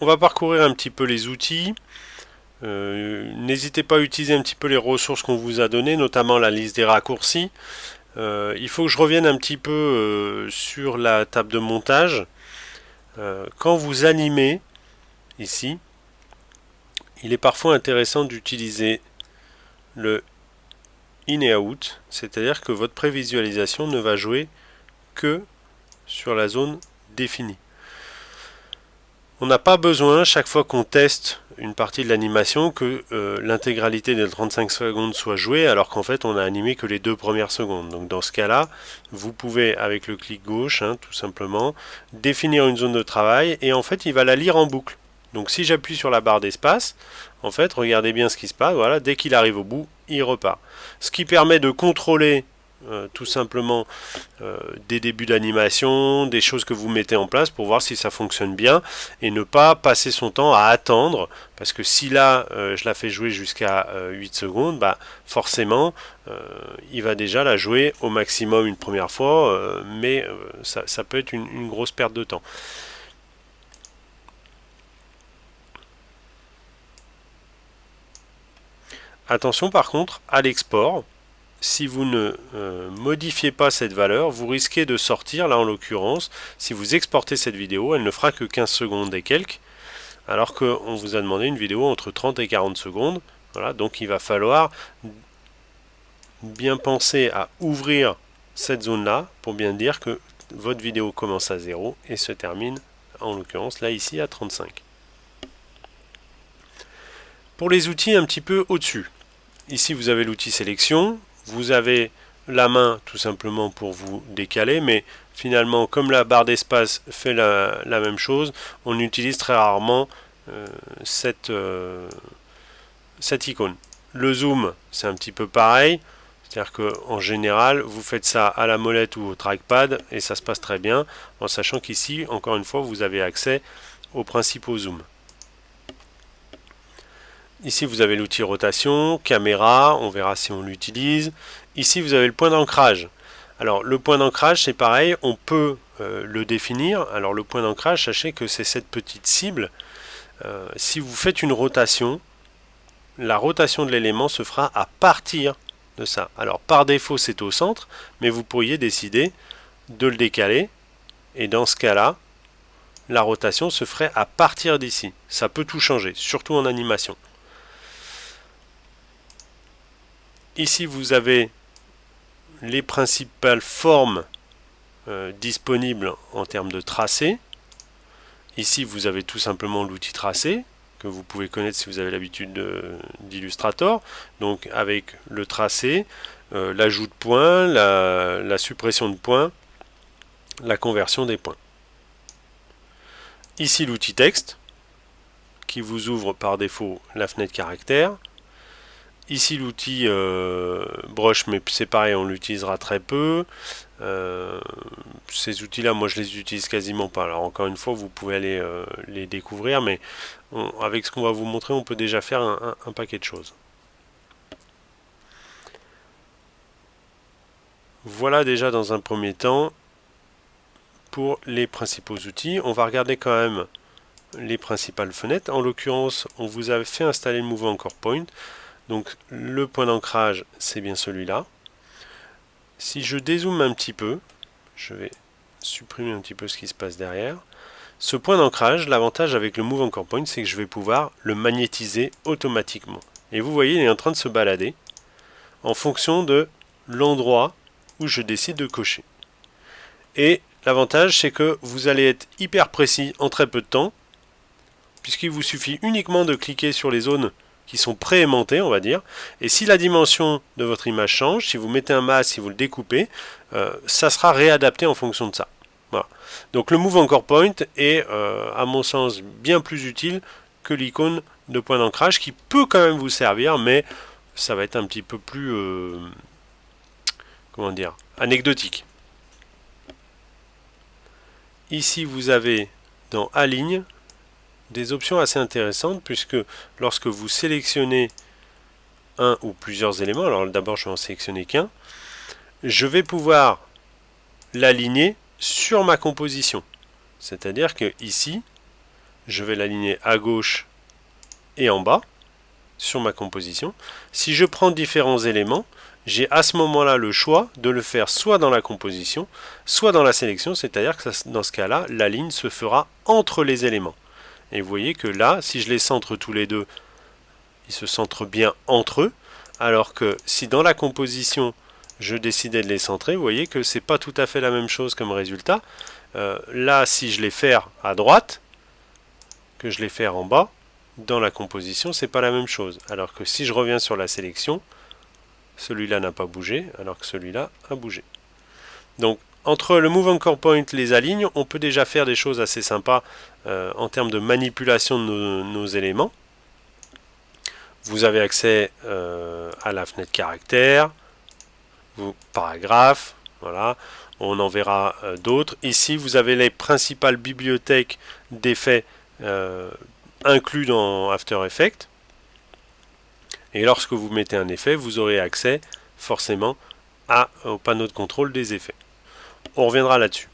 On va parcourir un petit peu les outils. N'hésitez pas à utiliser un petit peu les ressources qu'on vous a données, notamment la liste des raccourcis. Il faut que je revienne un petit peu sur la table de montage. Quand vous animez, ici, il est parfois intéressant d'utiliser le in et out, c'est-à-dire que votre prévisualisation ne va jouer que sur la zone définie. On n'a pas besoin, chaque fois qu'on teste une partie de l'animation, que l'intégralité des 35 secondes soit jouée, alors qu'en fait on a animé que les 2 premières secondes. Donc dans ce cas-là, vous pouvez, avec le clic gauche, tout simplement, définir une zone de travail, et en fait il va la lire en boucle. Donc si j'appuie sur la barre d'espace, en fait, regardez bien ce qui se passe, voilà, dès qu'il arrive au bout, il repart. Ce qui permet de contrôler tout simplement des débuts d'animation, des choses que vous mettez en place pour voir si ça fonctionne bien et ne pas passer son temps à attendre, parce que si là je la fais jouer jusqu'à 8 secondes, bah forcément il va déjà la jouer au maximum une première fois, mais ça peut être une grosse perte de temps. Attention par contre à l'export. Si vous ne modifiez pas cette valeur, vous risquez de sortir, là en l'occurrence, si vous exportez cette vidéo, elle ne fera que 15 secondes et quelques, alors qu'on vous a demandé une vidéo entre 30 et 40 secondes. Voilà, donc il va falloir bien penser à ouvrir cette zone-là pour bien dire que votre vidéo commence à 0 et se termine, en l'occurrence là ici, à 35. Pour les outils un petit peu au-dessus, ici vous avez l'outil sélection, vous avez la main tout simplement pour vous décaler, mais finalement comme la barre d'espace fait la même chose, on utilise très rarement cette icône. Le zoom, c'est un petit peu pareil, c'est-à-dire qu'en général, vous faites ça à la molette ou au trackpad et ça se passe très bien, en sachant qu'ici, encore une fois, vous avez accès aux principaux zooms. Ici, vous avez l'outil rotation, caméra, on verra si on l'utilise. Ici, vous avez le point d'ancrage. Alors, le point d'ancrage, c'est pareil, on peut le définir. Alors, le point d'ancrage, sachez que c'est cette petite cible. Si vous faites une rotation, la rotation de l'élément se fera à partir de ça. Alors, par défaut, c'est au centre, mais vous pourriez décider de le décaler. Et dans ce cas-là, la rotation se ferait à partir d'ici. Ça peut tout changer, surtout en animation. Ici, vous avez les principales formes disponibles en termes de tracé. Ici, vous avez tout simplement l'outil tracé, que vous pouvez connaître si vous avez l'habitude d'Illustrator. Donc, avec le tracé, l'ajout de points, la suppression de points, la conversion des points. Ici, l'outil texte, qui vous ouvre par défaut la fenêtre caractère. Ici l'outil brush, mais c'est pareil, on l'utilisera très peu. Ces outils-là, moi je les utilise quasiment pas. Alors encore une fois, vous pouvez aller les découvrir, mais avec ce qu'on va vous montrer, on peut déjà faire un paquet de choses. Voilà déjà dans un premier temps pour les principaux outils. On va regarder quand même les principales fenêtres. En l'occurrence, on vous a fait installer le Move Anchor Point. Donc le point d'ancrage, c'est bien celui-là. Si je dézoome un petit peu, je vais supprimer un petit peu ce qui se passe derrière. Ce point d'ancrage, l'avantage avec le Move Anchor Point, c'est que je vais pouvoir le magnétiser automatiquement. Et vous voyez, il est en train de se balader en fonction de l'endroit où je décide de cocher. Et l'avantage, c'est que vous allez être hyper précis en très peu de temps, puisqu'il vous suffit uniquement de cliquer sur les zones qui sont préaimantées, on va dire. Et si la dimension de votre image change, si vous mettez un masque, si vous le découpez, ça sera réadapté en fonction de ça. Voilà. Donc le Move Anchor Point est, à mon sens, bien plus utile que l'icône de point d'ancrage, qui peut quand même vous servir, mais ça va être un petit peu plus, comment dire, anecdotique. Ici, vous avez dans Aligne des options assez intéressantes, puisque lorsque vous sélectionnez un ou plusieurs éléments, alors d'abord je vais en sélectionner qu'un, je vais pouvoir l'aligner sur ma composition. C'est-à-dire que ici, je vais l'aligner à gauche et en bas sur ma composition. Si je prends différents éléments, j'ai à ce moment-là le choix de le faire soit dans la composition, soit dans la sélection, c'est-à-dire que dans ce cas-là, la ligne se fera entre les éléments. Et vous voyez que là, si je les centre tous les deux, ils se centrent bien entre eux, alors que si dans la composition, je décidais de les centrer, vous voyez que c'est pas tout à fait la même chose comme résultat. Là, si je les ferre à droite, que je les ferre en bas, dans la composition, c'est pas la même chose. Alors que si je reviens sur la sélection, celui-là n'a pas bougé, alors que celui-là a bougé. Donc, entre le Move Anchor Point, les alignes, on peut déjà faire des choses assez sympas en termes de manipulation de nos éléments. Vous avez accès à la fenêtre caractère, paragraphe, voilà. On en verra d'autres. Ici, vous avez les principales bibliothèques d'effets inclus dans After Effects. Et lorsque vous mettez un effet, vous aurez accès forcément au panneau de contrôle des effets. On reviendra là-dessus.